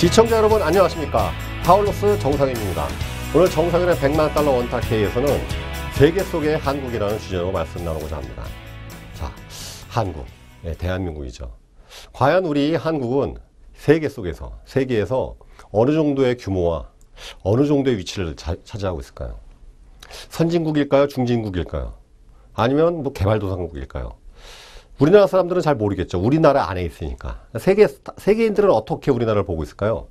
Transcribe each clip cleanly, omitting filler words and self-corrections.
시청자 여러분 안녕하십니까. 파울로스 정상현입니다. 오늘 정상현의 100만 달러 원탁회의에서는 세계 속의 한국이라는 주제로 말씀 나누고자 합니다. 자, 한국, 대한민국이죠. 과연 우리 한국은 세계 속에서, 세계에서 어느 정도의 규모와 어느 정도의 위치를 차지하고 있을까요? 선진국일까요? 중진국일까요? 아니면 뭐 개발도상국일까요? 우리나라 사람들은 잘 모르겠죠. 우리나라 안에 있으니까. 세계인들은 어떻게 우리나라를 보고 있을까요?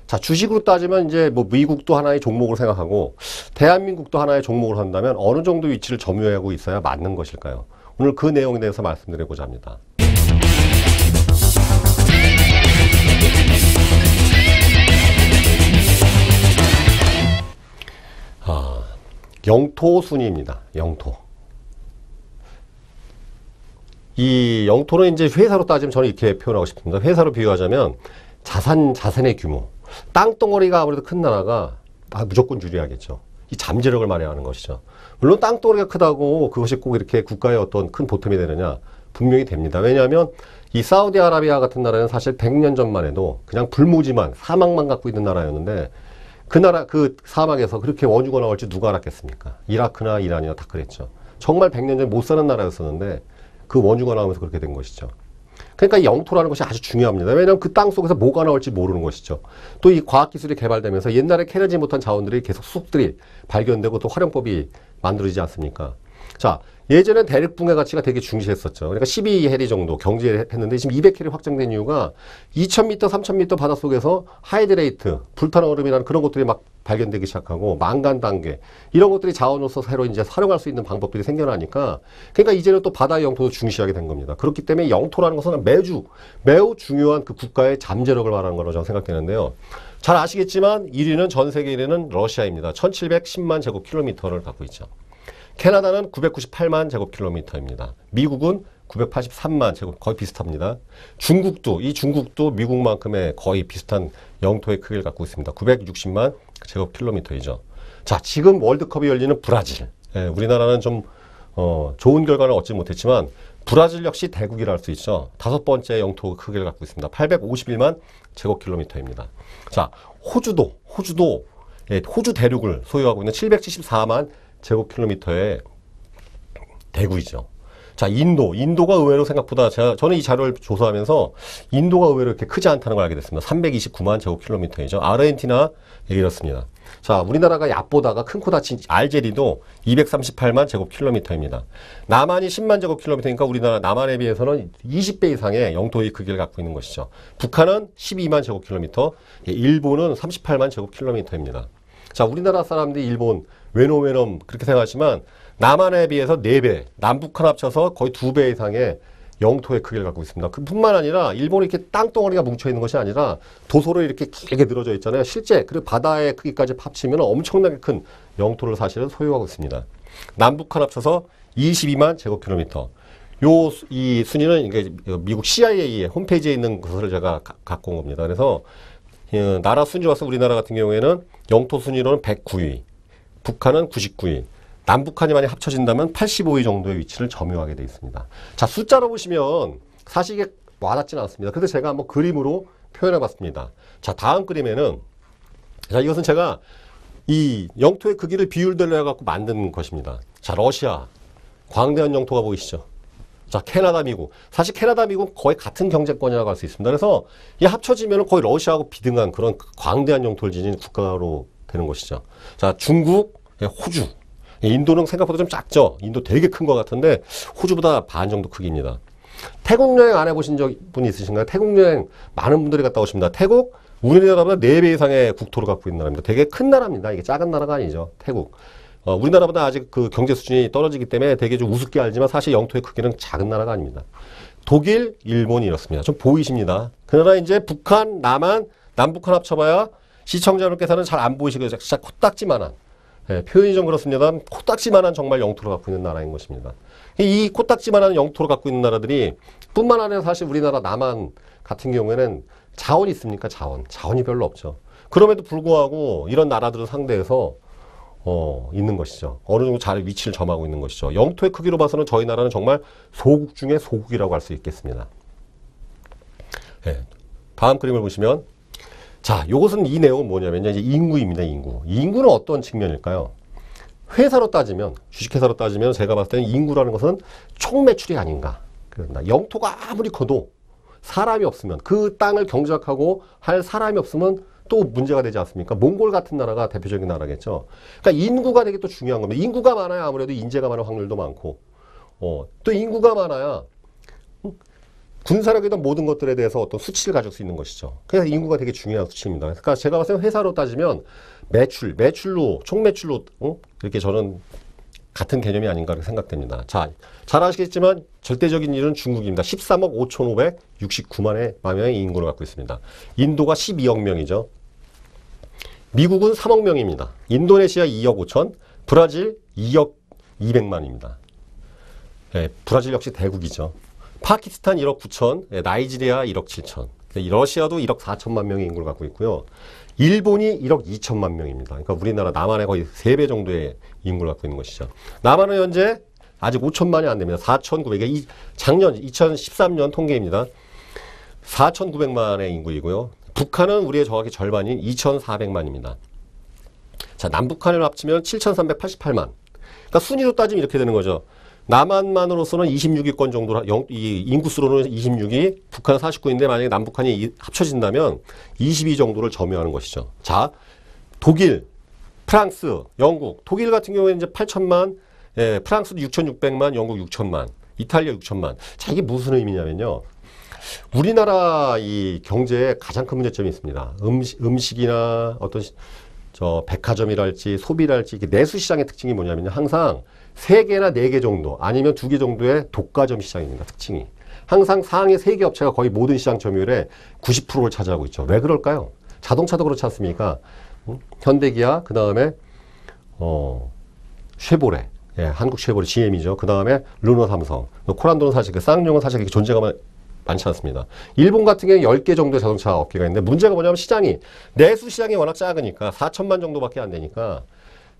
자, 주식으로 따지면 이제 뭐 미국도 하나의 종목을 생각하고 대한민국도 하나의 종목을 한다면 어느 정도 위치를 점유하고 있어야 맞는 것일까요? 오늘 그 내용에 대해서 말씀드리고자 합니다. 영토 순위입니다. 영토. 이 영토는 이제 회사로 따지면 저는 이렇게 표현하고 싶습니다. 회사로 비유하자면 자산의 규모. 땅덩어리가 아무래도 큰 나라가 무조건 유리하겠죠. 이 잠재력을 말해하는 것이죠. 물론 땅덩어리가 크다고 그것이 꼭 이렇게 국가의 어떤 큰 보탬이 되느냐? 분명히 됩니다. 왜냐하면 이 사우디아라비아 같은 나라는 사실 100년 전만 해도 그냥 불모지만 사막만 갖고 있는 나라였는데 그 나라, 그 사막에서 그렇게 원유가 나올지 누가 알았겠습니까? 이라크나 이란이나 다 그랬죠. 정말 100년 전에 못 사는 나라였었는데 그 원유가 나오면서 그렇게 된 것이죠. 그러니까 이 영토라는 것이 아주 중요합니다. 왜냐하면 그 땅 속에서 뭐가 나올지 모르는 것이죠. 또 이 과학기술이 개발되면서 옛날에 캐내지 못한 자원들이 계속 수속들이 발견되고 또 활용법이 만들어지지 않습니까? 자, 예전엔 대륙붕의 가치가 되게 중시했었죠. 그러니까 12해리 정도 경제했는데 지금 200해리 확정된 이유가 2000m, 3000m 바닷속에서 하이드레이트, 불타는 얼음이라는 그런 것들이 막 발견되기 시작하고 망간 단계 이런 것들이 자원으로서 새로 이제 활용할 수 있는 방법들이 생겨나니까 그러니까 이제는 또 바다의 영토도 중시하게 된 겁니다. 그렇기 때문에 영토라는 것은 매우 중요한 그 국가의 잠재력을 말하는 거라고 저는 생각되는데요. 잘 아시겠지만 1위는 전 세계 1위는 러시아입니다. 1710만 제곱킬로미터를 갖고 있죠. 캐나다는 998만 제곱킬로미터입니다. 미국은 983만 제곱, 거의 비슷합니다. 중국도 미국만큼의 거의 비슷한 영토의 크기를 갖고 있습니다. 960만 제곱킬로미터이죠. 자, 지금 월드컵이 열리는 브라질. 우리나라는 좀 좋은 결과를 얻지 못했지만 브라질 역시 대국이라 할 수 있죠. 5번째 영토 크기를 갖고 있습니다. 851만 제곱킬로미터입니다. 자, 호주도 호주 대륙을 소유하고 있는 774만 제곱킬로미터의 대구이죠. 자, 인도가 의외로 생각보다 저는 이 자료를 조사하면서 인도가 의외로 이렇게 크지 않다는 걸 알게 됐습니다. 329만 제곱킬로미터이죠. 아르헨티나 이렇습니다. 자, 우리나라가 얕보다가 큰 코 다친 알제리도 238만 제곱킬로미터입니다. 남한이 10만 제곱킬로미터니까 우리나라 남한에 비해서는 20배 이상의 영토의 크기를 갖고 있는 것이죠. 북한은 12만 제곱킬로미터, 일본은 38만 제곱킬로미터입니다. 자, 우리나라 사람들이 일본 외놈 그렇게 생각하지만 남한에 비해서 4배, 남북한 합쳐서 거의 2배 이상의 영토의 크기를 갖고 있습니다. 그뿐만 아니라 일본이 이렇게 땅덩어리가 뭉쳐있는 것이 아니라 도소로 이렇게 길게 늘어져 있잖아요. 실제 그 바다의 크기까지 합치면 엄청나게 큰 영토를 사실은 소유하고 있습니다. 남북한 합쳐서 22만 제곱킬로미터. 이 순위는 이게 미국 CIA의 홈페이지에 있는 것을 제가 갖고 온 겁니다. 그래서 나라 순위 와서 우리나라 같은 경우에는 영토 순위로는 109위, 북한은 99위, 남북한이 많이 합쳐진다면 85위 정도의 위치를 점유하게 되어 있습니다. 자, 숫자로 보시면 사실 이게 와닿지는 않습니다. 그래서 제가 한번 그림으로 표현해 봤습니다. 자, 다음 그림에는 자, 이것은 제가 이 영토의 크기를 비율별로 해갖고 만든 것입니다. 자, 러시아, 광대한 영토가 보이시죠? 자, 캐나다, 미국. 사실 캐나다, 미국 거의 같은 경제권이라고 할 수 있습니다. 그래서 이 합쳐지면 거의 러시아하고 비등한 그런 광대한 영토를 지닌 국가로 되는 것이죠. 자, 중국, 호주. 인도는 생각보다 좀 작죠. 인도 되게 큰 것 같은데 호주보다 반 정도 크기입니다. 태국 여행 안 해보신 분이 있으신가요? 태국 여행 많은 분들이 갔다 오십니다. 태국 우리나라보다 4배 이상의 국토를 갖고 있는 나라입니다. 되게 큰 나라입니다. 이게 작은 나라가 아니죠. 태국. 우리나라보다 아직 그 경제 수준이 떨어지기 때문에 되게 좀 우습게 알지만 사실 영토의 크기는 작은 나라가 아닙니다. 독일, 일본이 이렇습니다. 좀 보이십니다. 그러나 이제 북한, 남한, 남북한 합쳐봐야 시청자 여러분께서는 잘 안 보이시겠죠. 진짜 코딱지만한. 표현이 좀 그렇습니다. 코딱지만한 정말 영토를 갖고 있는 나라인 것입니다. 이 코딱지만한 영토를 갖고 있는 나라들이 뿐만 아니라 사실 우리나라 남한 같은 경우에는 자원이 있습니까? 자원이 별로 없죠. 그럼에도 불구하고 이런 나라들을 상대해서 있는 것이죠. 어느 정도 잘 위치를 점하고 있는 것이죠. 영토의 크기로 봐서는 저희 나라는 정말 소국 중에 소국이라고 할 수 있겠습니다. 다음 그림을 보시면 자, 요것은 이 내용은 뭐냐면 이제 인구입니다. 인구는 어떤 측면일까요? 회사로 따지면, 주식회사로 따지면 제가 봤을 때는 인구라는 것은 총 매출이 아닌가. 그런다. 영토가 아무리 커도 사람이 없으면, 그 땅을 경작하고 할 사람이 없으면 또 문제가 되지 않습니까? 몽골 같은 나라가 대표적인 나라겠죠. 그러니까 인구가 되게 또 중요한 겁니다. 인구가 많아야 아무래도 인재가 많을 확률도 많고, 또 인구가 많아야 군사력이든 모든 것들에 대해서 어떤 수치를 가질 수 있는 것이죠. 그래서 인구가 되게 중요한 수치입니다. 그러니까 제가 봤을 때 회사로 따지면 매출로, 총 매출로, 이렇게 저는 같은 개념이 아닌가 생각됩니다. 자, 잘 아시겠지만 절대적인 일은 중국입니다. 13억 5,569만의 명의 인구를 갖고 있습니다. 인도가 12억 명이죠. 미국은 3억 명입니다. 인도네시아 2억 5천, 브라질 2억 200만입니다. 네, 브라질 역시 대국이죠. 파키스탄 1억 9천, 나이지리아 1억 7천, 러시아도 1억 4천만 명의 인구를 갖고 있고요. 일본이 1억 2천만 명입니다. 그러니까 우리나라 남한의 거의 3배 정도의 인구를 갖고 있는 것이죠. 남한은 현재 아직 5천만이 안 됩니다. 4,900에 작년 2013년 통계입니다. 4,900만의 인구이고요. 북한은 우리의 정확히 절반인 2,400만입니다. 자, 남북한을 합치면 7,388만. 그러니까 순위로 따지면 이렇게 되는 거죠. 남한만으로서는 26위권 정도로, 이 인구수로는 26위, 북한 49인데 만약에 남북한이 합쳐진다면 22 정도를 점유하는 것이죠. 자, 독일, 프랑스, 영국, 독일 같은 경우에는 이제 8천만, 프랑스도 6,600만, 영국 6천만, 이탈리아 6천만. 자, 이게 무슨 의미냐면요. 우리나라 이 경제에 가장 큰 문제점이 있습니다. 음식이나 어떤 백화점이랄지 소비랄지 내수 시장의 특징이 뭐냐면요. 항상 3개나 4개 정도 아니면 2개 정도의 독과점 시장입니다. 특징이. 항상 상위 3개 업체가 거의 모든 시장 점유율의 90%를 차지하고 있죠. 왜 그럴까요? 자동차도 그렇지 않습니까? 현대기아, 그 다음에 쉐보레, 한국 쉐보레 GM이죠. 그 다음에 르노 삼성, 코란도는 사실 쌍용은 사실 그렇게 존재가 많지 않습니다. 일본 같은 경우에 10개 정도의 자동차 업계가 있는데 문제가 뭐냐면 시장이 내수 시장이 워낙 작으니까 4천만 정도밖에 안 되니까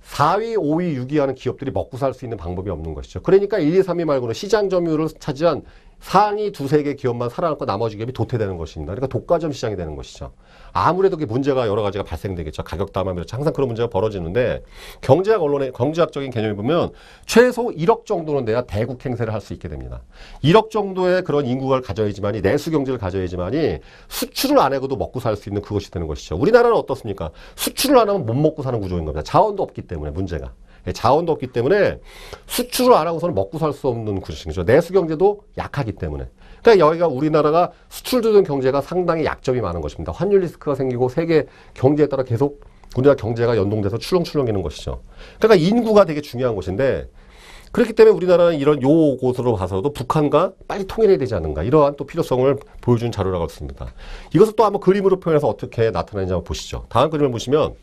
4위, 5위, 6위 하는 기업들이 먹고 살 수 있는 방법이 없는 것이죠. 그러니까 1, 2, 3위 말고는 시장 점유율을 차지한 상위 2, 3개 기업만 살아남고 나머지 기업이 도태되는 것입니다. 그러니까 독과점 시장이 되는 것이죠. 아무래도 그 문제가 여러 가지가 발생되겠죠. 가격 담화면에서 항상 그런 문제가 벌어지는데 경제학적인 개념을 보면 최소 1억 정도는 돼야 대국 행세를 할 수 있게 됩니다. 1억 정도의 그런 인구를 가져야지만이 내수 경제를 가져야지만이 수출을 안 해도 먹고 살 수 있는 그것이 되는 것이죠. 우리나라는 어떻습니까? 수출을 안 하면 못 먹고 사는 구조인 겁니다. 자원도 없기 때문에 문제가. 자원도 없기 때문에 수출을 안 하고서는 먹고 살 수 없는 구조죠. 내수 경제도 약하기 때문에. 그러니까 여기가 우리나라가 수출 주는 경제가 상당히 약점이 많은 것입니다. 환율 리스크가 생기고 세계 경제에 따라 계속 우리나라 경제가 연동돼서 출렁출렁이는 것이죠. 그러니까 인구가 되게 중요한 것인데 그렇기 때문에 우리나라는 이런 요곳으로 봐서도 북한과 빨리 통일해야 되지 않는가 이러한 또 필요성을 보여준 자료라고 했습니다. 이것을 또 한번 그림으로 표현해서 어떻게 나타나는지 한번 보시죠. 다음 그림을 보시면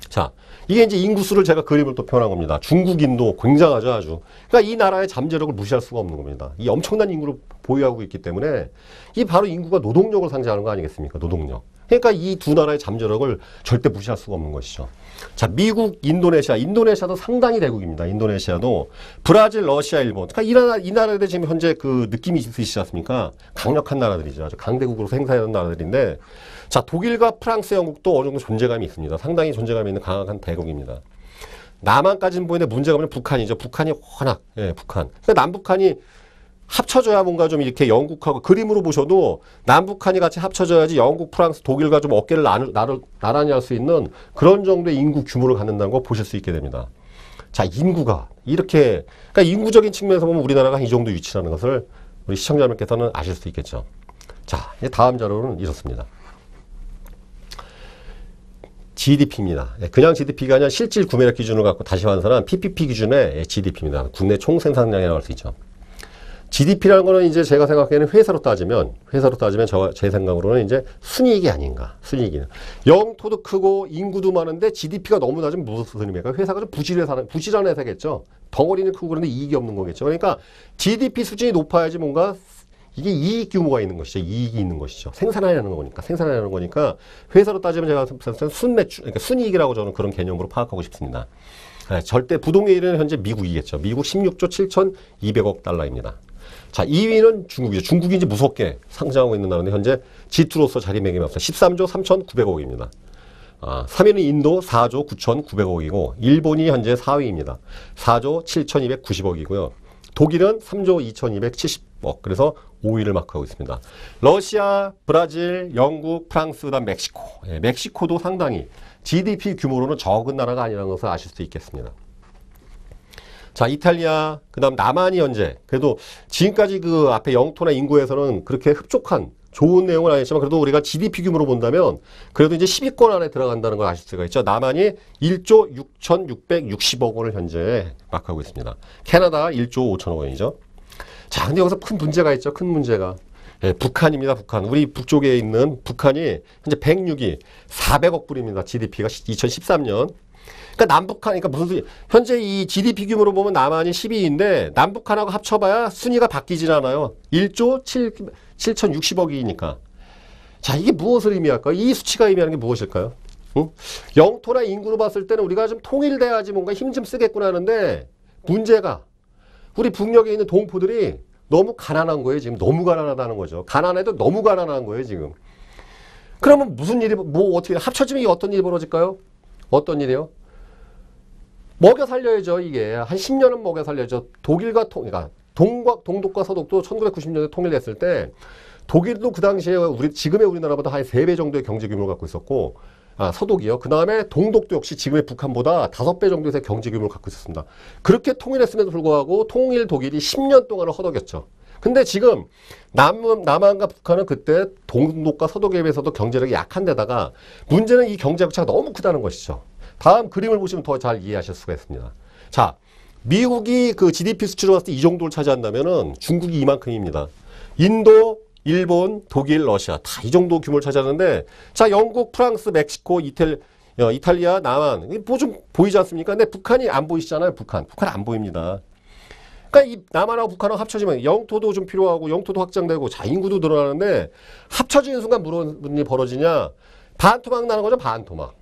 자, 이게 이제 인구수를 제가 그림을 또 표현한 겁니다. 중국, 인도 굉장하죠, 아주. 그러니까 이 나라의 잠재력을 무시할 수가 없는 겁니다. 이 엄청난 인구를 보유하고 있기 때문에 이 바로 인구가 노동력을 상징하는 거 아니겠습니까? 노동력. 그러니까 이 두 나라의 잠재력을 절대 무시할 수가 없는 것이죠. 자, 미국, 인도네시아도 상당히 대국입니다. 인도네시아도 브라질, 러시아, 일본. 그러니까 이 나라들 지금 현재 그 느낌이 있으시지 않습니까? 강력한 나라들이죠. 아주 강대국으로 행사하는 나라들인데 자, 독일과 프랑스, 영국도 어느 정도 존재감이 있습니다. 상당히 존재감이 있는 강한 대국입니다. 남한까지는 보이는데 문제가 뭐냐면 북한이죠. 북한이 워낙, 북한. 그러니까 남북한이 합쳐져야 뭔가 좀 이렇게 영국하고 그림으로 보셔도 남북한이 같이 합쳐져야지 영국, 프랑스, 독일과 좀 어깨를 나란히 할 수 있는 그런 정도의 인구 규모를 갖는다는 거 보실 수 있게 됩니다. 자, 인구가 이렇게, 그러니까 인구적인 측면에서 보면 우리나라가 이 정도 위치라는 것을 우리 시청자분께서는 아실 수 있겠죠. 자, 다음 자료는 이렇습니다. GDP입니다. 그냥 GDP가 아니라 실질 구매력 기준을 갖고 다시 환산한 PPP 기준의 GDP입니다. 국내 총생산량이라고 할 수 있죠. GDP라는 거는 이제 제가 생각하기에는 회사로 따지면 제 생각으로는 이제 순이익이 아닌가. 순이익이는. 영토도 크고 인구도 많은데 GDP가 너무 낮으면 무슨 의미입니까? 회사가 좀 부실한 회사겠죠. 덩어리는 크고 그런데 이익이 없는 거겠죠. 그러니까 GDP 수준이 높아야지 뭔가 이게 이익 규모가 있는 것이죠. 이익이 있는 것이죠. 생산하려는 거니까 회사로 따지면 제가 순매출, 그러니까 순이익이라고 저는 그런 개념으로 파악하고 싶습니다. 절대 부동의 1위는 현재 미국이겠죠. 미국 16조 7,200억 달러입니다. 자, 2위는 중국이죠. 중국이 이제 무섭게 상장하고 있는 나라인데 현재 G2로서 자리매김합니다. 13조 3,900억입니다. 3위는 인도 4조 9,900억이고 일본이 현재 4위입니다. 4조 7,290억이고요. 독일은 3조 2,270억. 그래서 5위를 마크하고 있습니다. 러시아, 브라질, 영국, 프랑스, 그다음 멕시코. 예, 멕시코도 상당히 GDP 규모로는 적은 나라가 아니라는 것을 아실 수 있겠습니다. 자, 이탈리아, 그다음 남한이 현재 그래도 지금까지 그 앞에 영토나 인구에서는 그렇게 흡족한 좋은 내용은 아니지만 그래도 우리가 GDP 규모로 본다면 그래도 이제 10위권 안에 들어간다는 걸 아실 수가 있죠. 남한이 1조 6,660억 원을 현재 마크하고 있습니다. 캐나다 1조 5천억 원이죠. 자, 근데 여기서 큰 문제가 있죠. 큰 문제가. 예, 북한입니다. 북한. 우리 북쪽에 있는 북한이 현재 106위 400억 불입니다. GDP가 2013년. 그러니까 남북한, 그러니까 무슨 소리, 현재 이 GDP 규모로 보면 남한이 10위인데 남북한하고 합쳐봐야 순위가 바뀌질 않아요. 1조 7,060억이니까. 자, 이게 무엇을 의미할까요? 이 수치가 의미하는 게 무엇일까요? 응? 영토나 인구로 봤을 때는 우리가 좀 통일돼야지 뭔가 힘 좀 쓰겠구나 하는데 문제가 우리 북녘에 있는 동포들이 너무 가난한 거예요. 지금 너무 가난하다는 거죠. 가난해도 너무 가난한 거예요. 지금. 그러면 무슨 일이, 뭐 어떻게 합쳐지면 이게 어떤 일이 벌어질까요? 어떤 일이요? 먹여 살려야죠. 이게 한 10년은 먹여 살려야죠. 독일과 그러니까 동독과 서독도 1990년에 통일됐을 때 독일도 그 당시에 지금의 우리나라보다 한 3배 정도의 경제 규모를 갖고 있었고 서독이요. 그 다음에 동독도 역시 지금의 북한보다 5배 정도의 경제 규모를 갖고 있었습니다. 그렇게 통일했음에도 불구하고 통일 독일이 10년 동안을 허덕였죠. 근데 지금 남한과 북한은 그때 동독과 서독에 비해서도 경제력이 약한 데다가 문제는 이 경제 격차가 너무 크다는 것이죠. 다음 그림을 보시면 더 잘 이해하실 수가 있습니다. 자, 미국이 그 GDP 수치로 봤을 때 이 정도를 차지한다면은 중국이 이만큼입니다. 인도, 일본, 독일, 러시아 다 이 정도 규모를 차지하는데 자, 영국, 프랑스, 멕시코, 이탈리아, 남한 뭐 좀 보이지 않습니까? 근데 북한이 안 보이시잖아요. 북한 안 보입니다. 그러니까 이 남한하고 북한하고 합쳐지면 영토도 좀 필요하고 영토도 확장되고 자, 인구도 늘어나는데 합쳐지는 순간 무슨 일이 벌어지냐? 반토막 나는 거죠. 반토막.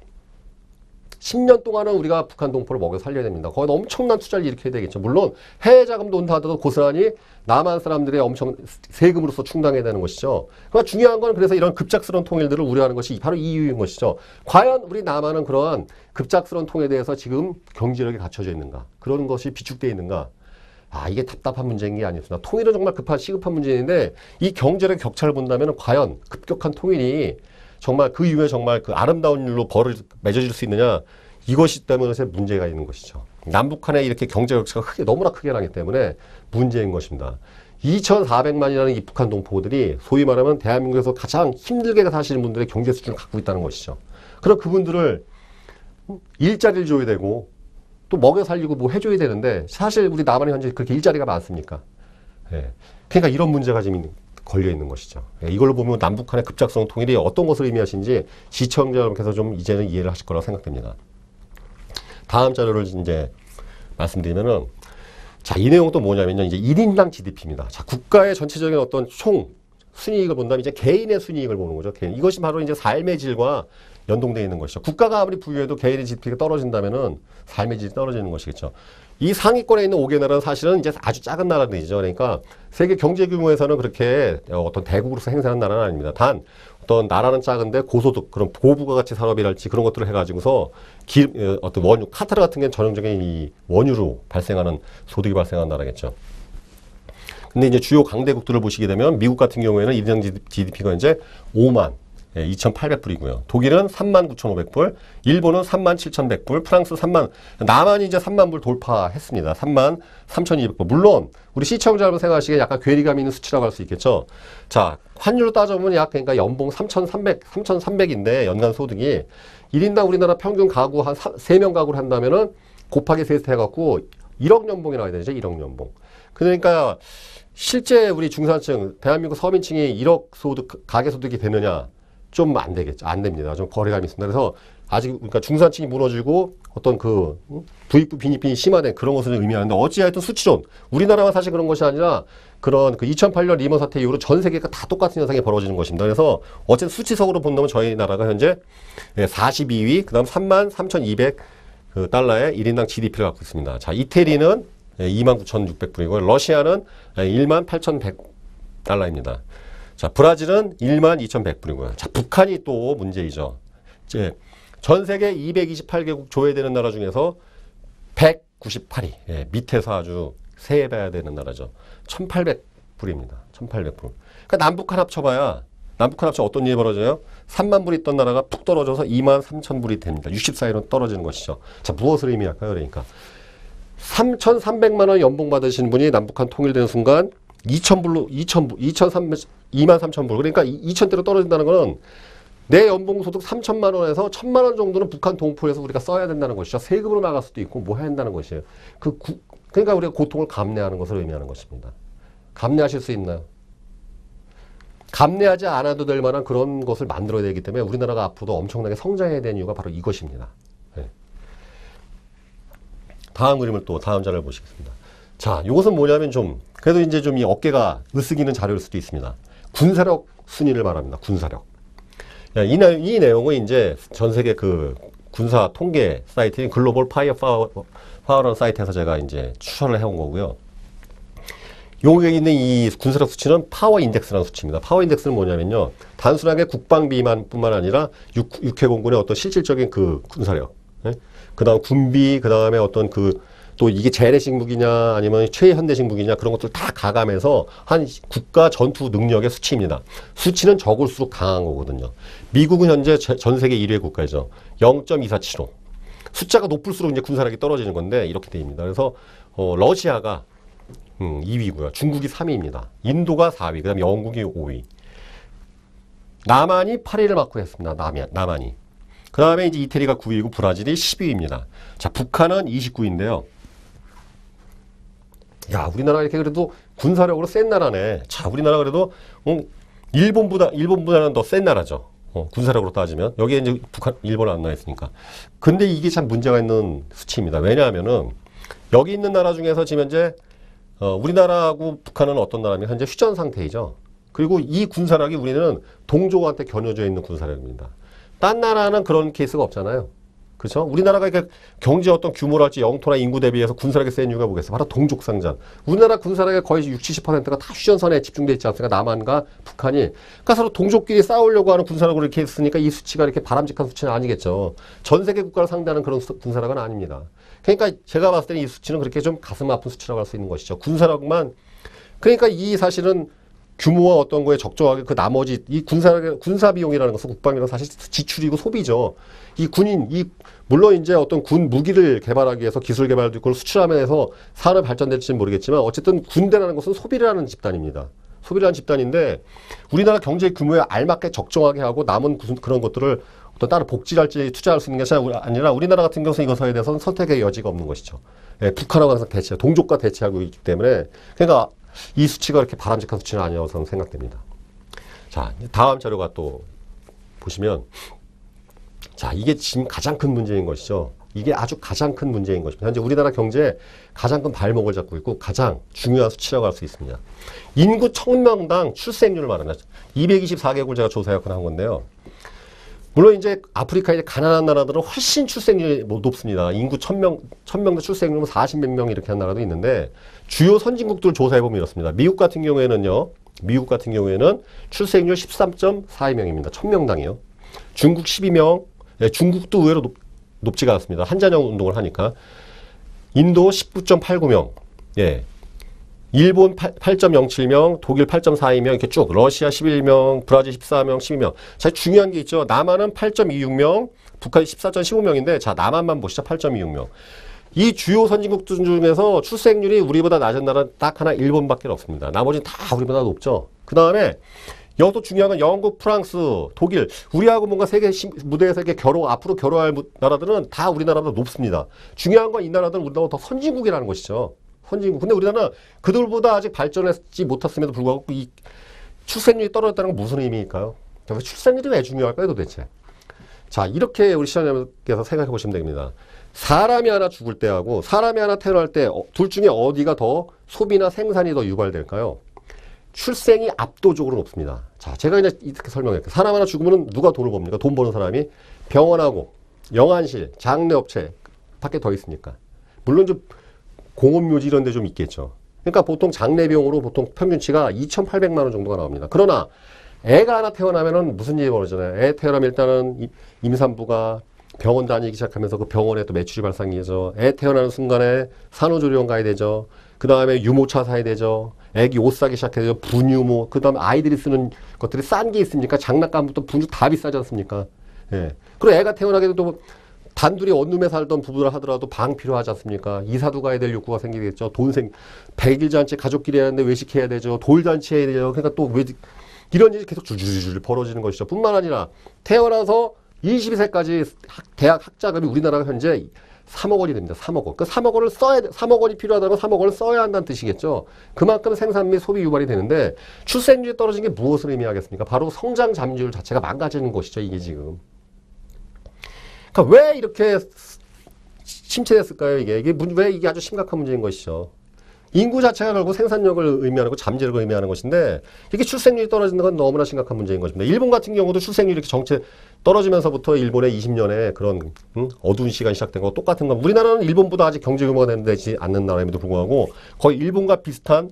10년 동안은 우리가 북한 동포를 먹여 살려야 됩니다. 거기다 엄청난 투자를 일으켜야 되겠죠. 물론 해외 자금도 온다 하더라도 고스란히 남한 사람들의 엄청 세금으로서 충당해야 되는 것이죠. 그러니까 중요한 건 그래서 이런 급작스러운 통일들을 우려하는 것이 바로 이유인 것이죠. 과연 우리 남한은 그러한 급작스러운 통일에 대해서 지금 경제력이 갖춰져 있는가? 그런 것이 비축되어 있는가? 이게 답답한 문제인 게 아니었습니다. 통일은 정말 시급한 문제인데 이 경제력 격차를 본다면 과연 급격한 통일이 정말 그 이후에 정말 그 아름다운 일로 벌을 맺어질 수 있느냐 이것이 때문에 문제가 있는 것이죠. 남북한의 이렇게 경제 격차가 너무나 크게 나기 때문에 문제인 것입니다. 2,400만이라는 이 북한 동포들이 소위 말하면 대한민국에서 가장 힘들게 사시는 분들의 경제 수준을 갖고 있다는 것이죠. 그럼 그분들을 일자리를 줘야 되고 또 먹여 살리고 뭐 해줘야 되는데 사실 우리 남한에 현재 그렇게 일자리가 많습니까? 예. 그러니까 이런 문제가 지금 걸려 있는 것이죠. 이걸로 보면 남북한의 급작스러운 통일이 어떤 것을 의미하시는지 시청자 여러분께서 좀 이제는 이해를 하실 거라고 생각됩니다. 다음 자료를 이제 말씀드리면은 자, 이 내용은 또 뭐냐면요. 이제 1인당 GDP입니다. 자, 국가의 전체적인 어떤 총 순이익을 본다면 이제 개인의 순이익을 보는 거죠. 개인. 이것이 바로 이제 삶의 질과 연동되어 있는 것이죠. 국가가 아무리 부유해도 개인의 GDP가 떨어진다면은 삶의 질이 떨어지는 것이겠죠. 이 상위권에 있는 5개 나라는 사실은 이제 아주 작은 나라들이죠. 그러니까 세계 경제 규모에서는 그렇게 어떤 대국으로서 행사하는 나라는 아닙니다. 단 어떤 나라는 작은데 고소득 그런 고부가가치 산업이랄지 그런 것들을 해가지고서 어떤 원유 카타르 같은 게 전형적인 이 원유로 발생하는 소득이 발생하는 나라겠죠. 근데 이제 주요 강대국들을 보시게 되면 미국 같은 경우에는 1년 GDP가 이제 5만 2,800불이고요. 독일은 39,500불, 일본은 37,100불, 프랑스 남한이 이제 3만 불 돌파했습니다. 33,200불. 물론 우리 시청자 여러분 생각하시기에 약간 괴리감 있는 수치라고 할 수 있겠죠. 자, 환율로 따져보면 약 그러니까 연봉 3,300인데 연간 소득이 1인당 우리나라 평균 가구 한 3명 가구를 한다면은 곱하기 3 해갖고 1억 연봉이 나와야 되죠. 1억 연봉. 그러니까 실제 우리 중산층, 대한민국 서민층이 1억 소득, 가계소득이 되느냐? 좀 안 되겠죠. 안 됩니다. 좀 거리감이 있습니다. 그래서 아직 그러니까 중산층이 무너지고 어떤 그 부익부 빈익빈이 심화된 그런 것을 의미하는데 어찌하여튼 수치론 우리나라만 사실 그런 것이 아니라 그런 그 2008년 리먼 사태 이후로 전 세계가 다 똑같은 현상이 벌어지는 것입니다. 그래서 어쨌든 수치적으로 본다면 저희 나라가 현재 42위, 그다음 33,200 그 달러의 1인당 GDP를 갖고 있습니다. 자, 이태리는 29,600불이고요. 러시아는 18,100달러입니다. 자, 브라질은 12,100불이고요. 자, 북한이 또 문제이죠. 이제 전 세계 228개국 조회되는 나라 중에서 198위. 예, 밑에서 아주 세봐야 되는 나라죠. 1,800불입니다. 1,800불. 그러니까 남북한 합쳐봐야 남북한 합쳐 어떤 일이 벌어져요? 3만 불 있던 나라가 푹 떨어져서 23,000불이 됩니다. 64위로 떨어지는 것이죠. 자, 무엇을 의미할까요? 그러니까 3,300만 원 연봉 받으시는 분이 남북한 통일되는 순간 2,000불로 23,000불. 그러니까 2,000대로 떨어진다는 거는 내 연봉 소득 3천만 원에서 1,000만 원 정도는 북한 동포에서 우리가 써야 된다는 것이죠. 세금으로 나갈 수도 있고 뭐 해야 한다는 것이에요. 그러니까 우리가 고통을 감내하는 것을 의미하는 것입니다. 감내하실 수 있나요? 감내하지 않아도 될 만한 그런 것을 만들어야 되기 때문에 우리나라가 앞으로도 엄청나게 성장해야 되는 이유가 바로 이것입니다. 네. 다음 그림을 또 다음 자료를 보시겠습니다. 자, 이것은 뭐냐면 그래도 이제 좀 이 어깨가 으쓱이는 자료일 수도 있습니다. 군사력 순위를 말합니다. 군사력. 이 내용은 이제 전 세계 그 군사 통계 사이트인 글로벌 파워라는 사이트에서 제가 이제 추천을 해온 거고요. 여기에 있는 이 군사력 수치는 파워 인덱스라는 수치입니다. 파워 인덱스는 뭐냐면요. 단순하게 국방비만뿐만 아니라 육해공군의 어떤 실질적인 그 군사력, 그 다음 군비, 그 다음에 어떤 또 이게 재래식 무기냐 아니면 최현대식 무기냐 그런 것들 다 가감해서 한 국가 전투 능력의 수치입니다. 수치는 적을수록 강한 거거든요. 미국은 현재 전 세계 1위의 국가죠. 0.2475. 숫자가 높을수록 이제 군사력이 떨어지는 건데 이렇게 됩니다. 그래서 러시아가 2위고요. 중국이 3위입니다. 인도가 4위. 그 다음에 영국이 5위. 남한이 8위를 마크했습니다. 남한이. 그 다음에 이제 이태리가 9위고 브라질이 10위입니다. 자, 북한은 29위인데요. 야, 우리나라 이렇게 그래도 군사력으로 센 나라네. 자, 우리나라 그래도 일본보다는 더 센 나라죠. 군사력으로 따지면. 여기에 이제 일본은 안 나와 있으니까. 근데 이게 참 문제가 있는 수치입니다. 왜냐하면은 여기 있는 나라 중에서 지금 현재 우리나라하고 북한은 어떤 나라냐면 현재 휴전 상태이죠. 그리고 이 군사력이 우리는 동족한테 겨눠져 있는 군사력입니다. 딴 나라는 그런 케이스가 없잖아요. 그렇죠? 우리나라가 이렇게 경제 어떤 규모랄지 영토나 인구 대비해서 군사력이 센 이유가 뭐겠어요? 바로 동족상전. 우리나라 군사력의 거의 60, 70%가 다 휴전선에 집중되어 있지 않습니까? 남한과 북한이. 그러니까 서로 동족끼리 싸우려고 하는 군사력으로 이렇게 했으니까 이 수치가 이렇게 바람직한 수치는 아니겠죠. 전 세계 국가를 상대하는 그런 군사력은 아닙니다. 그러니까 제가 봤을 때는 이 수치는 그렇게 좀 가슴 아픈 수치라고 할 수 있는 것이죠. 군사력만. 그러니까 이 사실은 규모와 어떤 거에 적정하게 그 나머지 이 군사 비용이라는 것은 국방비는 사실 지출이고 소비죠. 물론 이제 어떤 군 무기를 개발하기 위해서 기술 개발도 있고 수출하면서 산업 발전될지는 모르겠지만 어쨌든 군대라는 것은 소비를 하는 집단입니다. 소비를 하는 집단인데 우리나라 경제 규모에 알맞게 적정하게 하고 남은 그런 것들을 어떤 다른 복지랄지 투자할 수 있는 게 아니라 우리나라 같은 경우는 이것에 대해서는 선택의 여지가 없는 것이죠. 예, 북한하고 항상 동족과 대치하고 있기 때문에 그러니까 이 수치가 그렇게 바람직한 수치는 아니라고 저는 생각됩니다. 자, 다음 자료가 또 보시면 자, 이게 지금 가장 큰 문제인 것이죠. 이게 아주 가장 큰 문제인 것입니다. 현재 우리나라 경제에 가장 큰 발목을 잡고 있고 가장 중요한 수치라고 할 수 있습니다. 인구 1000명당 출생률을 말합니다. 224개국을 제가 조사해서 한 건데요. 물론 이제 아프리카 이제 가난한 나라들은 훨씬 출생률이 높습니다. 인구 1000명당 출생률은 40몇 명 이렇게 한 나라도 있는데 주요 선진국들 조사해보면 이렇습니다. 미국 같은 경우에는 출생률 13.42명입니다. 1000명당이요. 중국 12명, 중국도 의외로 높지가 않습니다. 한자녀 운동을 하니까. 인도 19.89명, 일본 8.07명, 독일 8.42명 이렇게 쭉 러시아 11명, 브라질 14명, 12명. 자, 중요한 게 있죠. 남한은 8.26명, 북한이 14.15명인데 자, 남한만 보시죠. 8.26명. 이 주요 선진국들 중에서 출생률이 우리보다 낮은 나라는 딱 하나 일본밖에 없습니다. 나머지는 다 우리보다 높죠. 그 다음에 여기서 중요한 건 영국, 프랑스, 독일, 우리하고 뭔가 세계 무대에서 이렇게 앞으로 겨뤄할 나라들은 다 우리나라보다 높습니다. 중요한 건 이 나라들은 우리나라보다 더 선진국이라는 것이죠. 선진국. 근데 우리나라는 그들보다 아직 발전하지 못했음에도 불구하고 이 출생률이 떨어졌다는 건 무슨 의미일까요? 출생률이 왜 중요할까요, 도대체? 자, 이렇게 우리 시청자님께서 생각해 보시면 됩니다. 사람이 하나 죽을 때하고 사람이 하나 태어날 때 둘 중에 어디가 더 소비나 생산이 더 유발될까요? 출생이 압도적으로 높습니다. 자, 제가 이제 이렇게 설명할게요. 사람 하나 죽으면 누가 돈을 법니까? 돈 버는 사람이 병원하고 영안실, 장례업체 밖에 더 있으니까. 물론 좀 공업묘지 이런 데 좀 있겠죠. 그러니까 보통 장례 비용으로 보통 평균치가 2,800만 원 정도가 나옵니다. 그러나 애가 하나 태어나면은 무슨 일이 벌어지나요? 애 태어나면 일단은 임산부가 병원 다니기 시작하면서 그 병원에 또 매출이 발생이죠. 애 태어나는 순간에 산후조리원 가야 되죠. 그 다음에 유모차 사야 되죠. 애기 옷 사기 시작해야 되죠. 분유모. 그 다음에 아이들이 쓰는 것들이 싼 게 있습니까? 장난감부터 분유 다 비싸지 않습니까? 예. 그리고 애가 태어나게 돼도 단둘이 원룸에 살던 부부라 하더라도 방 필요하지 않습니까? 이사도 가야 될 욕구가 생기겠죠. 100일잔치 가족끼리 하는데 외식해야 되죠. 돌잔치 해야 되죠. 그러니까 또 이런 일이 계속 줄줄줄 벌어지는 것이죠. 뿐만 아니라 태어나서 22세까지 대학 학자금이 우리나라가 현재 3억 원이 됩니다. 3억 원. 그 3억 원을 3억 원이 필요하다면 3억 원을 써야 한다는 뜻이겠죠. 그만큼 생산 및 소비 유발이 되는데 출생률이 떨어진 게 무엇을 의미하겠습니까? 바로 성장 잠재율 자체가 망가지는 것이죠. 이게 지금. 그러니까 왜 이렇게 침체됐을까요? 이게 왜 이게 아주 심각한 문제인 것이죠. 인구 자체가 결국 생산력을 의미하는 거, 잠재력을 의미하는 것인데 이게 출생률이 떨어지는 건 너무나 심각한 문제인 것입니다. 일본 같은 경우도 출생률이 이렇게 정체 떨어지면서부터 일본의 20년에 그런 어두운 시간이 시작된 거 똑같은 건 우리나라는 일본보다 아직 경제 규모가 되지 않는 나라임에도 불구하고 거의 일본과 비슷한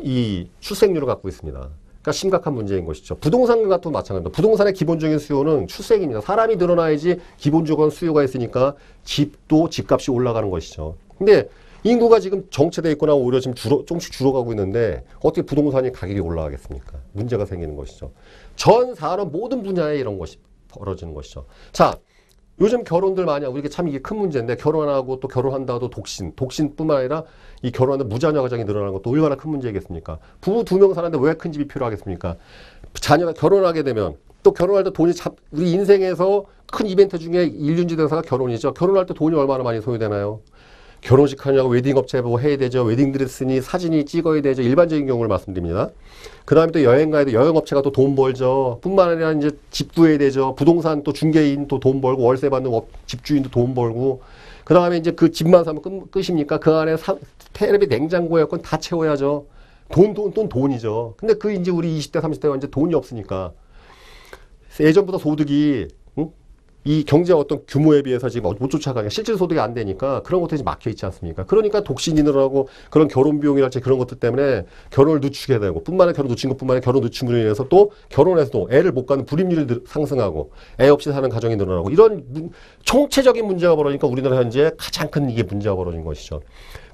이 출생률을 갖고 있습니다. 그러니까 심각한 문제인 것이죠. 부동산 같은 마찬가지입니다. 부동산의 기본적인 수요는 출생입니다. 사람이 늘어나야지 기본적인 수요가 있으니까 집도 집값이 올라가는 것이죠. 근데 인구가 지금 정체되어 있거나 오히려 지금 조금씩 줄어가고 있는데 어떻게 부동산이 가격이 올라가겠습니까? 문제가 생기는 것이죠. 전 산업 모든 분야에 이런 것이 벌어지는 것이죠. 자, 요즘 결혼들 많이 하고 이게 참 이게 큰 문제인데 결혼하고 또 결혼한다고 독신뿐만 아니라 이 결혼하는 무자녀 가정이 늘어나는 것도 얼마나 큰 문제겠습니까? 부부 2명 사는데 왜 큰 집이 필요하겠습니까? 자녀가 결혼하게 되면 또 결혼할 때 돈이 우리 인생에서 큰 이벤트 중에 일륜지 대사가 결혼이죠. 결혼할 때 돈이 얼마나 많이 소요되나요? 결혼식 하냐고 웨딩업체 보고 해야 되죠. 웨딩드레스니 사진이 찍어야 되죠. 일반적인 경우를 말씀드립니다. 그 다음에 또 여행 가야 돼. 여행업체가 또 돈 벌죠. 뿐만 아니라 이제 집 구해야 되죠. 부동산 또 중개인 또 돈 벌고 월세 받는 집주인도 돈 벌고 그 다음에 이제 그 집만 사면 끝입니까? 그 안에 테레비 냉장고 에어컨 다 채워야죠. 돈이죠. 근데 그 이제 우리 20대 30대가 이제 돈이 없으니까 예전보다 소득이 이 경제 어떤 규모에 비해서 지금 못 쫓아가니까 실질 소득이 안 되니까 그런 것들이 막혀 있지 않습니까? 그러니까 독신이 늘어나고 그런 결혼 비용이랄지 그런 것들 때문에 결혼을 늦추게 되고 뿐만 아니라 결혼 늦춘 것뿐만 아니라 결혼 늦춤으로 인해서 또 결혼해서도 애를 못 갖는 불임률이 상승하고 애 없이 사는 가정이 늘어나고 이런 총체적인 문제가 벌어지니까 우리나라 현재 가장 큰 이게 문제가 벌어진 것이죠.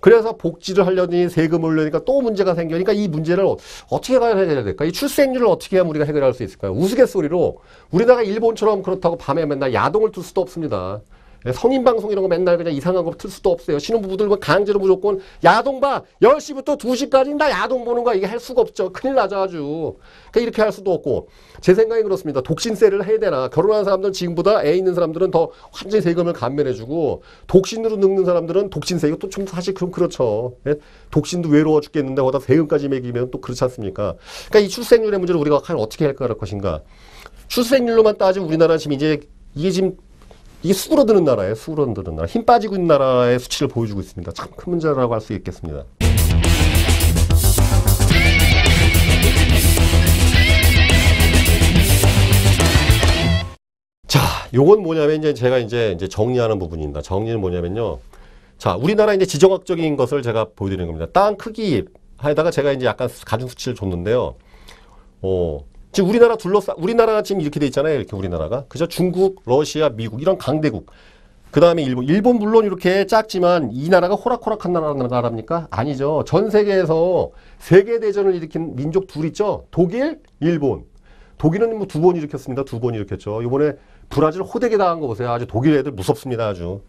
그래서 복지를 하려니 세금을 올려니까 또 문제가 생기니까 이 문제를 어떻게 해결해야 될까? 이 출생률을 어떻게 하면 우리가 해결할 수 있을까요? 우스갯소리로 우리나라가 일본처럼 그렇다고 밤에 맨날 야동을 틀 수도 없습니다. 성인 방송 이런 거 맨날 그냥 이상한 거 틀 수도 없어요. 신혼부부들 강제로 무조건 야동 봐. 10시부터 2시까지 나 야동 보는 거야. 이게 할 수가 없죠. 큰일 나죠 아주. 그러니까 이렇게 할 수도 없고. 제 생각이 그렇습니다. 독신세를 해야 되나. 결혼한 사람들은 지금보다 애 있는 사람들은 더 완전히 세금을 감면해주고 독신으로 늙는 사람들은 독신세. 이것도 좀 사실 그럼 그렇죠. 독신도 외로워 죽겠는데 거기다 세금까지 매기면 또 그렇지 않습니까? 그러니까 이 출생률의 문제를 우리가 어떻게 해결할 것인가. 출생률로만 따지면 우리나라 지금 이게 지금 이게 수그러드는 나라예요. 수그러드는 나라. 힘 빠지고 있는 나라의 수치를 보여주고 있습니다. 참 큰 문제라고 할 수 있겠습니다. 자, 요건 뭐냐면 이제 제가 이제 정리하는 부분입니다. 정리는 뭐냐면요. 자, 우리나라 이제 지정학적인 것을 제가 보여드리는 겁니다. 땅 크기 에다가 제가 이제 약간 가중 수치를 줬는데요. 지금 우리나라가 지금 이렇게 돼 있잖아요. 이렇게 우리나라가. 그죠? 중국, 러시아, 미국, 이런 강대국. 그 다음에 일본. 일본 물론 이렇게 작지만 이 나라가 호락호락한 나라입니까? 아니죠. 전 세계에서 세계대전을 일으킨 민족 둘 있죠? 독일, 일본. 독일은 뭐 2번 일으켰습니다. 2번 일으켰죠. 이번에 브라질 호되게 당한 거 보세요. 아주 독일 애들 무섭습니다. 아주.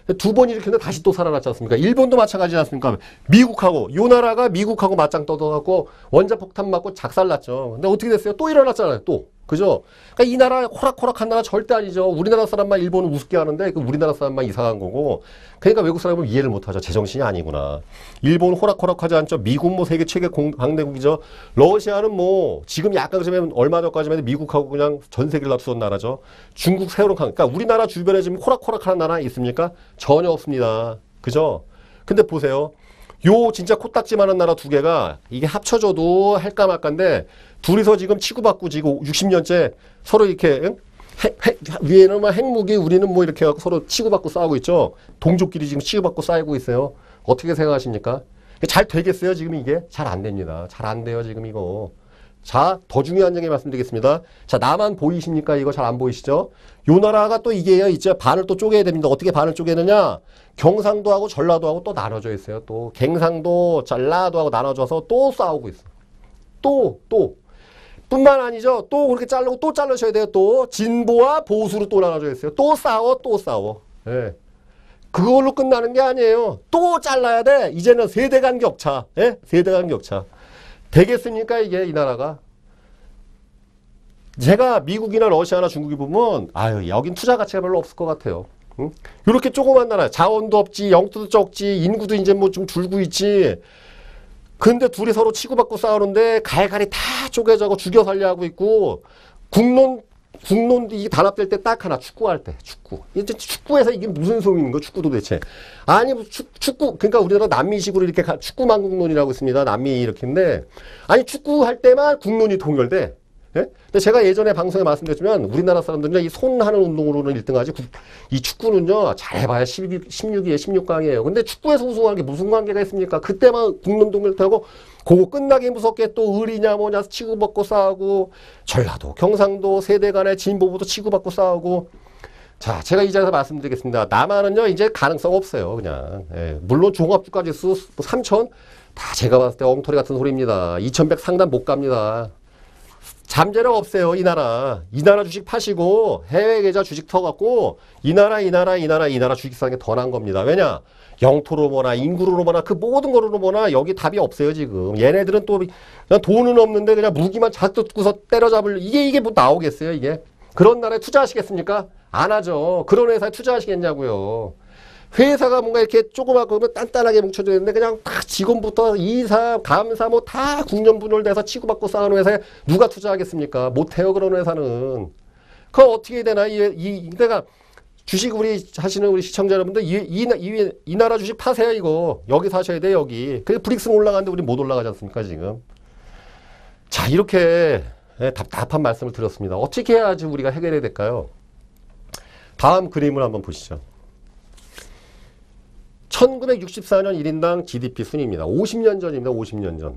2번 일으켰는데 다시 또 살아났지 않습니까? 일본도 마찬가지지 않습니까? 미국하고, 요 나라가 미국하고 맞짱 떠져갖고 원자폭탄 맞고 작살났죠. 근데 어떻게 됐어요? 또 일어났잖아요. 또. 그죠? 그러니까 이 나라 호락호락한 나라 절대 아니죠. 우리나라 사람만 일본을 우습게 하는데 그 우리나라 사람만 이상한 거고. 그러니까 외국 사람은 이해를 못하죠. 제정신이 아니구나. 일본 호락호락하지 않죠. 미국 뭐 세계 최대 강대국이죠. 러시아는 뭐 지금 약간 그러면 얼마 전까지만 해도 미국하고 그냥 전 세계를 납치한 나라죠. 중국 세월호 그러니까 우리나라 주변에 지금 호락호락하는 나라 있습니까? 전혀 없습니다. 그죠? 근데 보세요. 요 진짜 코딱지만한 나라 두 개가 이게 합쳐져도 할까 말까인데 둘이서 지금 치고받고 지금 60년째 서로 이렇게 위에는 뭐 핵무기, 우리는 뭐 이렇게 해갖고 서로 치고받고 싸우고 있죠. 동족끼리 지금 치고받고 싸우고 있어요. 어떻게 생각하십니까? 잘 되겠어요, 지금 이게? 잘 안 됩니다. 잘 안 돼요, 지금 이거. 자, 더 중요한 얘기 말씀드리겠습니다. 자, 나만 보이십니까? 이거 잘 안 보이시죠? 요 나라가 또 이게요, 이제 반을 또 쪼개야 됩니다. 어떻게 반을 쪼개느냐? 경상도하고 전라도하고 또 나눠져 있어요. 또 갱상도, 전라도하고 나눠져서 또 싸우고 있어. 또. 뿐만 아니죠. 또 그렇게 자르고 또 자르셔야 돼요. 또 진보와 보수로 또 나눠져 있어요. 또 싸워. 예. 그걸로 끝나는 게 아니에요. 또 잘라야 돼. 이제는 세대 간 격차. 예? 세대 간 격차. 되겠습니까? 이게 이 나라가. 제가 미국이나 러시아나 중국이 보면 아유, 여긴 투자 가치가 별로 없을 것 같아요. 응? 이렇게 조그만 나라, 자원도 없지, 영토도 적지, 인구도 이제 뭐 좀 줄고 있지. 근데 둘이 서로 치고받고 싸우는데 갈갈이 다 쪼개져고 죽여 살려 하고 있고, 국론 이 단합될 때 딱 하나, 축구할 때, 축구. 이제 축구에서 이게 무슨 소용인 거, 축구 도대체. 아니, 축구, 그러니까 우리나라 남미식으로 이렇게 축구만국론이라고 있습니다. 남미 이렇게인데, 아니, 축구할 때만 국론이 동결돼. 예? 근데 제가 예전에 방송에 말씀드렸지만 우리나라 사람들은요, 이 손하는 운동으로는 1등하지, 이 축구는요, 잘해봐야 16위에 16강이에요. 근데 축구에서 우승하는 게 무슨 관계가 있습니까? 그때만 국론 동결되고, 그거 끝나기 무섭게 또 을이냐 뭐냐 치고받고 싸우고, 전라도, 경상도, 세대 간의 진보부도 치고받고 싸우고. 자, 제가 이 자리에서 말씀드리겠습니다. 남한은요, 이제 가능성 없어요, 그냥. 예, 물론 종합주가지수 3천, 다 제가 봤을 때 엉터리 같은 소리입니다. 2100 상단 못 갑니다. 잠재력 없어요, 이 나라. 이 나라 주식 파시고 해외 계좌 주식 터갖고 이 나라 주식 사는 게 더 나은 겁니다. 왜냐? 영토로 보나 인구로 보나 그 모든 거로 보나 여기 답이 없어요, 지금. 얘네들은 또 그냥 돈은 없는데 그냥 무기만 자꾸 듣고서 때려잡을 이게 뭐 나오겠어요, 이게? 그런 나라에 투자하시겠습니까? 안 하죠. 그런 회사에 투자하시겠냐고요. 회사가 뭔가 이렇게 조그맣고 단단하게 뭉쳐져 있는데 그냥 다 직원부터 이사, 감사 뭐 다 국년분열돼서 치고받고 싸우는 회사에 누가 투자하겠습니까? 못해요, 그런 회사는. 그거 어떻게 되나? 그러니까 주식 우리 하시는 우리 시청자 여러분들 이 나라 주식 파세요, 이거. 여기 사셔야 돼, 여기. 그래서 브릭스 올라가는데 우리 못 올라가지 않습니까, 지금? 자, 이렇게 답답한 말씀을 드렸습니다. 어떻게 해야지 우리가 해결해야 될까요? 다음 그림을 한번 보시죠. 1964년 1인당 GDP 순위입니다. 50년 전입니다. 50년 전.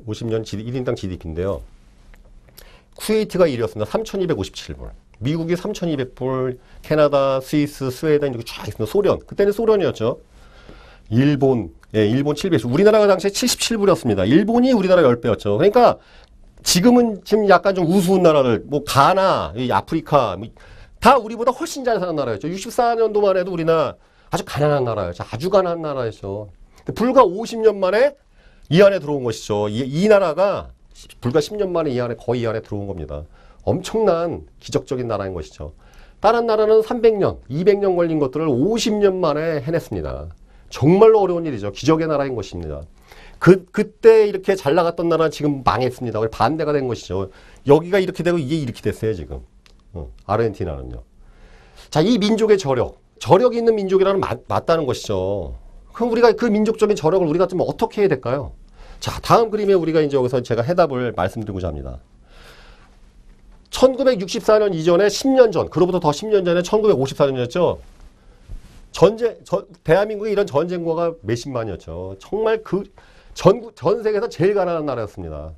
50년 1인당 GDP인데요. 쿠웨이트가 1위였습니다. 3,257불. 미국이 3,200불, 캐나다, 스위스, 스웨덴 이렇게 쫙 있습니다. 소련. 그때는 소련이었죠. 일본 700불. 우리나라가 당시에 77불이었습니다. 일본이 우리나라 10배였죠. 그러니까 지금 약간 좀 우스운 나라들, 뭐 가나, 아프리카, 다 우리보다 훨씬 잘 사는 나라였죠. 64년도만 해도 우리나라 아주 가난한 나라였죠. 아주 가난한 나라였죠. 불과 50년 만에 이 안에 들어온 것이죠. 이 나라가 불과 10년 만에 거의 이 안에 들어온 겁니다. 엄청난 기적적인 나라인 것이죠. 다른 나라는 300년, 200년 걸린 것들을 50년 만에 해냈습니다. 정말로 어려운 일이죠. 기적의 나라인 것입니다. 그때 이렇게 잘 나갔던 나라는 지금 망했습니다. 반대가 된 것이죠. 여기가 이렇게 되고 이게 이렇게 됐어요, 지금. 아르헨티나는요. 자, 이 민족의 저력이 있는 민족이라는 맞다는 것이죠. 그럼 우리가 그 민족적인 저력을 우리가 좀 어떻게 해야 될까요? 자, 다음 그림에 우리가 이제 여기서 제가 해답을 말씀드리고자 합니다. 1964년 이전에 10년 전, 그로부터 더 10년 전에 1954년이었죠. 대한민국의 이런 전쟁과가 몇십만이었죠. 정말 전 세계에서 제일 가난한 나라였습니다.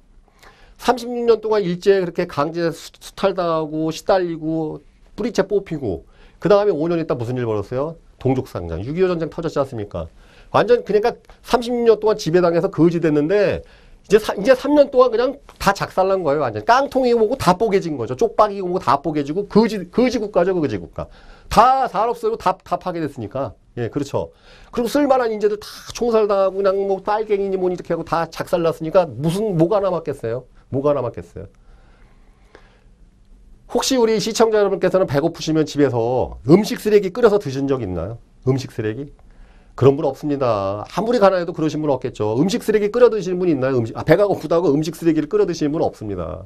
36년 동안 일제에 그렇게 강제 수탈당하고 시달리고 뿌리채 뽑히고 그 다음에 5년 있다 무슨 일 벌었어요? 동족상장, 6.25 전쟁 터졌지 않습니까? 완전 그러니까 36년 동안 지배당해서 거지 됐는데 이제 3년 동안 그냥 다 작살난 거예요. 완전 깡통이 오고 다 뽀개진 거죠. 쪽박이 오고 다 뽀개지고 거지 국가죠, 거지 국가. 다 산업소로 다 파괴됐으니까. 예, 그렇죠. 그리고 쓸만한 인재들 다 총살당하고 그냥 뭐 빨갱이니 뭐니 이렇게 하고 다 작살났으니까 뭐가 남았겠어요? 뭐가 남았겠어요? 혹시 우리 시청자 여러분께서는 배고프시면 집에서 음식 쓰레기 끓여서 드신 적 있나요? 음식 쓰레기? 그런 분 없습니다. 아무리 가난해도 그러신 분 없겠죠. 음식 쓰레기 끓여 드시는 분 있나요? 배가 고프다고 음식 쓰레기를 끓여 드시는 분 없습니다.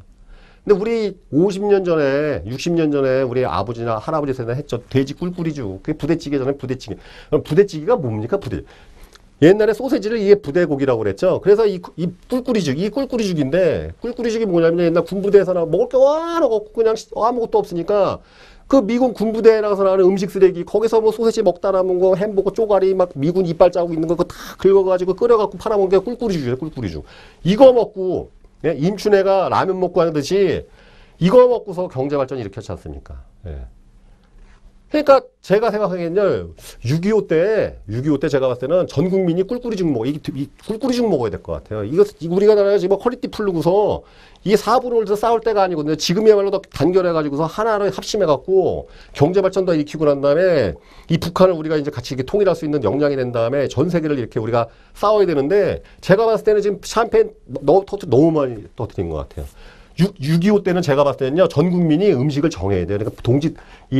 근데 우리 50년 전에, 60년 전에 우리 아버지나 할아버지 세대 했죠. 돼지 꿀꿀이죠. 그게 부대찌개 전에 부대찌개. 그럼 부대찌개가 뭡니까? 옛날에 소세지를 이게 부대고기라고 그랬죠. 그래서 이 꿀꿀이죽, 이 꿀꿀이죽인데, 꿀꿀이죽이 뭐냐면 옛날 군부대에서 먹을 게 하나 없고 그냥 아무것도 없으니까 그 미군 군부대에 나가서 나오는 음식 쓰레기, 거기서 뭐 소세지 먹다 남은 거, 햄버거 쪼가리, 막 미군 이빨 짜고 있는 거, 그거 다 긁어가지고 끓여갖고 팔아먹은 게 꿀꿀이죽이에요, 꿀꿀이죽. 이거 먹고, 예? 임춘애가 라면 먹고 하는 듯이 이거 먹고서 경제발전 일으켰지 않습니까? 예. 그러니까 제가 생각하기에는요, 6.25 때 제가 봤을 때는 전 국민이 꿀꿀이죽 꿀꿀이죽 먹어야 될 것 같아요. 이거 우리가 나라가 지금 허리띠 풀르고서 이게 4분을 서 싸울 때가 아니거든요. 지금이야말로 더 단결해가지고서 하나로 합심해갖고 경제발전도 일으키고 난 다음에 이 북한을 우리가 이제 같이 이렇게 통일할 수 있는 역량이 된 다음에 전 세계를 이렇게 우리가 싸워야 되는데 제가 봤을 때는 지금 샴페인 너무 많이 터뜨린 것 같아요. 6.25 때는 제가 봤을 때는요, 전 국민이 음식을 정해야 돼요. 그러니까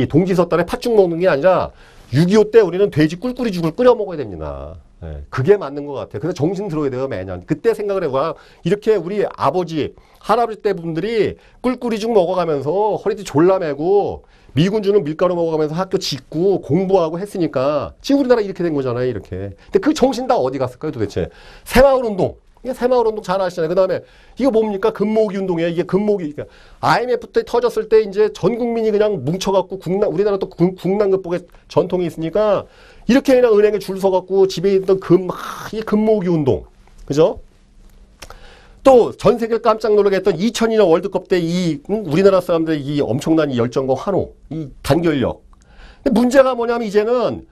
동지섰달에 팥죽 먹는 게 아니라 6.25 때 우리는 돼지 꿀꿀이죽을 끓여 먹어야 됩니다. 예, 그게 맞는 것 같아요. 그래서 정신 들어야 돼요, 매년. 그때 생각을 해봐. 이렇게 우리 아버지, 할아버지 때 분들이 꿀꿀이죽 먹어가면서 허리띠 졸라매고 미군 주는 밀가루 먹어가면서 학교 짓고 공부하고 했으니까 지금 우리나라 이렇게 된 거잖아요, 이렇게. 근데 그 정신 다 어디 갔을까요, 도대체? 새마을운동. 새마을운동 잘 아시잖아요. 그 다음에 이거 뭡니까? 금모기 운동이에요. 이게 금모기. 그러니까 IMF 때 터졌을 때 이제 전 국민이 그냥 뭉쳐갖고 우리나라 또 국난극복의 전통이 있으니까 이렇게 그냥 은행에 줄 서갖고 집에 있던 이게 금모기 운동. 그죠? 또 전 세계를 깜짝 놀라게 했던 2002년 월드컵 때 우리나라 사람들의 이 엄청난 이 열정과 환호, 이 단결력. 근데 문제가 뭐냐면 이제는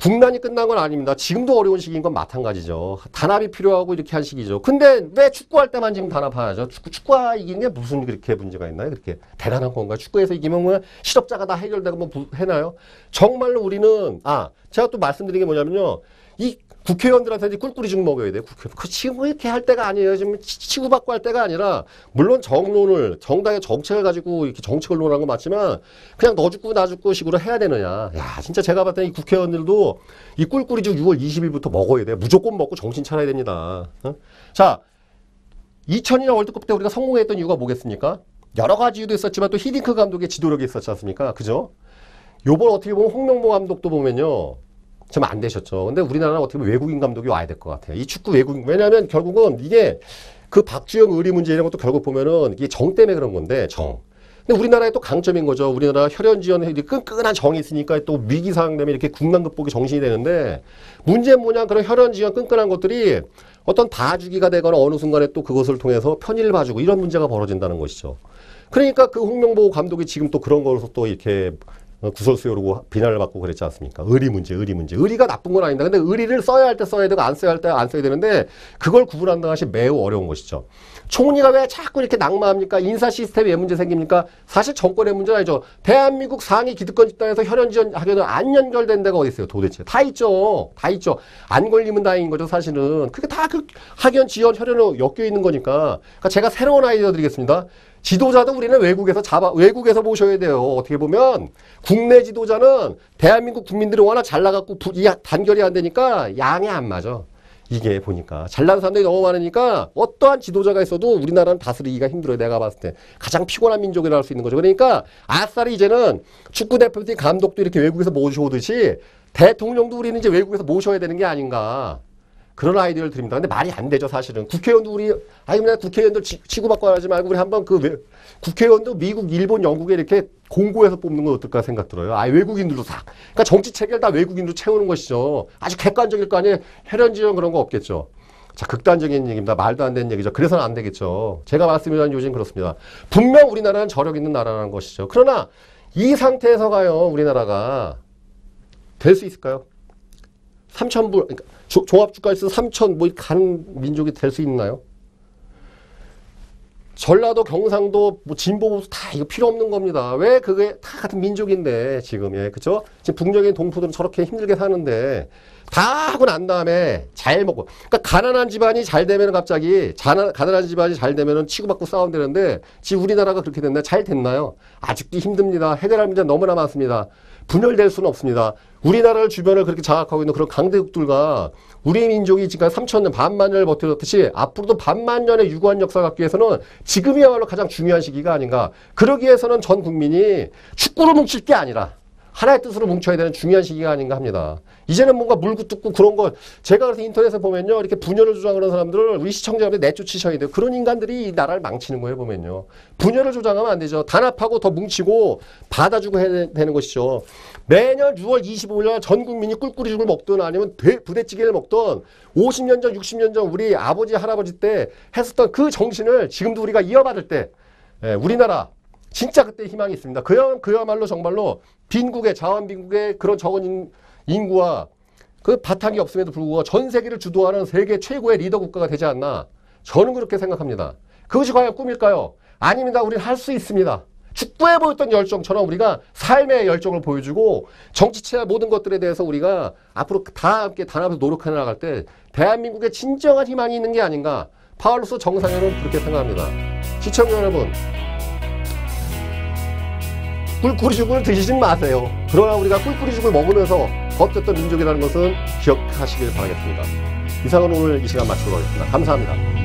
국난이 끝난 건 아닙니다. 지금도 어려운 시기인 건 마찬가지죠. 단합이 필요하고 이렇게 한 시기죠. 근데 왜 축구할 때만 지금 단합하죠? 축구가 이기는 게 무슨 그렇게 문제가 있나요? 그렇게 대단한 건가요? 축구에서 이기면 뭐 실업자가 다 해결되고 뭐 해나요? 정말로 우리는 제가 또 말씀드린 게 뭐냐면요. 이 국회의원들한테 꿀꿀이죽 먹여야 돼요. 지금 이렇게 할 때가 아니에요. 지금 치고받고 할 때가 아니라 물론 정당의 정책을 가지고 이렇게 정책을 논하는 건 맞지만 그냥 너 죽고 나 죽고 식으로 해야 되느냐. 야, 진짜 제가 봤을 때 이 국회의원들도 이 꿀꿀이죽 6월 20일부터 먹어야 돼요. 무조건 먹고 정신 차려야 됩니다. 자, 2002년 월드컵 때 우리가 성공했던 이유가 뭐겠습니까? 여러 가지 이유도 있었지만 또 히딩크 감독의 지도력이 있었지 않습니까? 그죠? 요번 어떻게 보면 홍명보 감독도 보면요. 좀 안 되셨죠. 근데 우리나라는 어떻게 보면 외국인 감독이 와야 될 것 같아요. 이 축구 외국인, 왜냐하면 결국은 이게 그 박주영 의리 문제 이런 것도 결국 보면은 이게 정 때문에 그런 건데, 정. 근데 우리나라의 또 강점인 거죠. 우리나라 혈연지연 끈끈한 정이 있으니까 또 위기 상황 되면 이렇게 국난 극복이 정신이 되는데, 문제는 뭐냐, 그런 혈연지연 끈끈한 것들이 어떤 봐주기가 되거나 어느 순간에 또 그것을 통해서 편의를 봐주고 이런 문제가 벌어진다는 것이죠. 그러니까 그 홍명보 감독이 지금 또 그런 거로서 또 이렇게 구설수요로 비난을 받고 그랬지 않습니까? 의리 문제. 의리가 나쁜 건 아닙니다. 근데 의리를 써야 할 때 써야 되고 안 써야 할 때 안 써야 되는데 그걸 구분한다는 것이 매우 어려운 것이죠. 총리가 왜 자꾸 이렇게 낙마합니까? 인사 시스템에 왜 문제 생깁니까? 사실 정권의 문제는 아니죠. 대한민국 상위 기득권 집단에서 혈연지원 하려는 안 연결된 데가 어디 있어요, 도대체. 다 있죠. 안 걸리면 다행인 거죠, 사실은. 그게 다 그 학연, 지원, 혈연으로 엮여 있는 거니까. 그러니까 제가 새로운 아이디어 드리겠습니다. 지도자도 우리는 외국에서 모셔야 돼요. 어떻게 보면 국내 지도자는 대한민국 국민들이 워낙 잘 나갔고 단결이 안 되니까 양이 안 맞아. 이게 보니까 잘난 사람들이 너무 많으니까 어떠한 지도자가 있어도 우리나라는 다스리기가 힘들어요. 내가 봤을 때 가장 피곤한 민족이라 할 수 있는 거죠. 그러니까 아싸리 이제는 축구 대표팀 감독도 이렇게 외국에서 모셔오듯이 대통령도 우리는 이제 외국에서 모셔야 되는 게 아닌가. 그런 아이디어를 드립니다. 근데 말이 안 되죠, 사실은. 국회의원도 그냥 국회의원들 치고받고 하지 말고 우리 한번 국회의원도 미국, 일본, 영국에 이렇게 공고해서 뽑는 건 어떨까 생각 들어요. 외국인들도 다. 그러니까 정치 체계를 다 외국인으로 채우는 것이죠. 아주 객관적일 거 아니에요. 혈연지연 그런 거 없겠죠. 자, 극단적인 얘기입니다. 말도 안 되는 얘기죠. 그래서는 안 되겠죠. 제가 말씀드린 요즘 그렇습니다. 분명 우리나라는 저력 있는 나라라는 것이죠. 그러나 이 상태에서 가요, 우리나라가 될 수 있을까요? 3,000불, 그러니까 종합주가에서 3,000 뭐 가는 민족이 될 수 있나요? 전라도, 경상도, 뭐 진보 보수 다 이거 필요 없는 겁니다. 왜 그게 다 같은 민족인데 지금 그죠? 지금 북녘의 동포들은 저렇게 힘들게 사는데 다 하고 난 다음에 잘 먹고, 그러니까 가난한 집안이 잘 되면은 갑자기 가난한 집안이 잘 되면은 치고받고 싸운다는데 지금 우리나라가 그렇게 됐나요? 잘 됐나요? 아직도 힘듭니다. 해결할 문제 너무나 많습니다. 분열될 수는 없습니다. 우리나라를 주변을 그렇게 장악하고 있는 그런 강대국들과 우리 민족이 지금까지 3,000년 반만 년을 버텨졌듯이 앞으로도 반만 년의 유구한 역사를 갖기 위해서는 지금이야말로 가장 중요한 시기가 아닌가. 그러기 위해서는 전 국민이 축구로 뭉칠 게 아니라 하나의 뜻으로 뭉쳐야 되는 중요한 시기가 아닌가 합니다. 이제는 뭔가 물고 뜯고 그런 거 제가 그래서 인터넷에 보면요 이렇게 분열을 조장하는 사람들을 우리 시청자분들 내쫓으셔야 돼요. 그런 인간들이 이 나라를 망치는 거예요. 보면요 분열을 조장하면 안 되죠. 단합하고 더 뭉치고 받아주고 해야 되는 것이죠. 매년 6월 25일 날 전 국민이 꿀꿀이죽을 먹든 아니면 부대찌개를 먹든 50년 전 60년 전 우리 아버지 할아버지 때 했었던 그 정신을 지금도 우리가 이어받을 때 우리나라 진짜 그때 희망이 있습니다. 그야말로 정말로 빈국의 자원빈국의 그런 적은 인구와 그 바탕이 없음에도 불구하고 전 세계를 주도하는 세계 최고의 리더 국가가 되지 않나 저는 그렇게 생각합니다. 그것이 과연 꿈일까요? 아닙니다. 우리는 할 수 있습니다. 축구에 보였던 열정처럼 우리가 삶의 열정을 보여주고 정치체와 모든 것들에 대해서 우리가 앞으로 다 함께 단합해서 노력해 나갈 때 대한민국의 진정한 희망이 있는 게 아닌가 파울루스 정상회는 그렇게 생각합니다. 시청자 여러분 꿀꿀이죽을 드시진 마세요. 그러나 우리가 꿀꿀이죽을 먹으면서 버텼던 민족이라는 것은 기억하시길 바라겠습니다. 이상으로 오늘 이 시간 마치도록 하겠습니다. 감사합니다.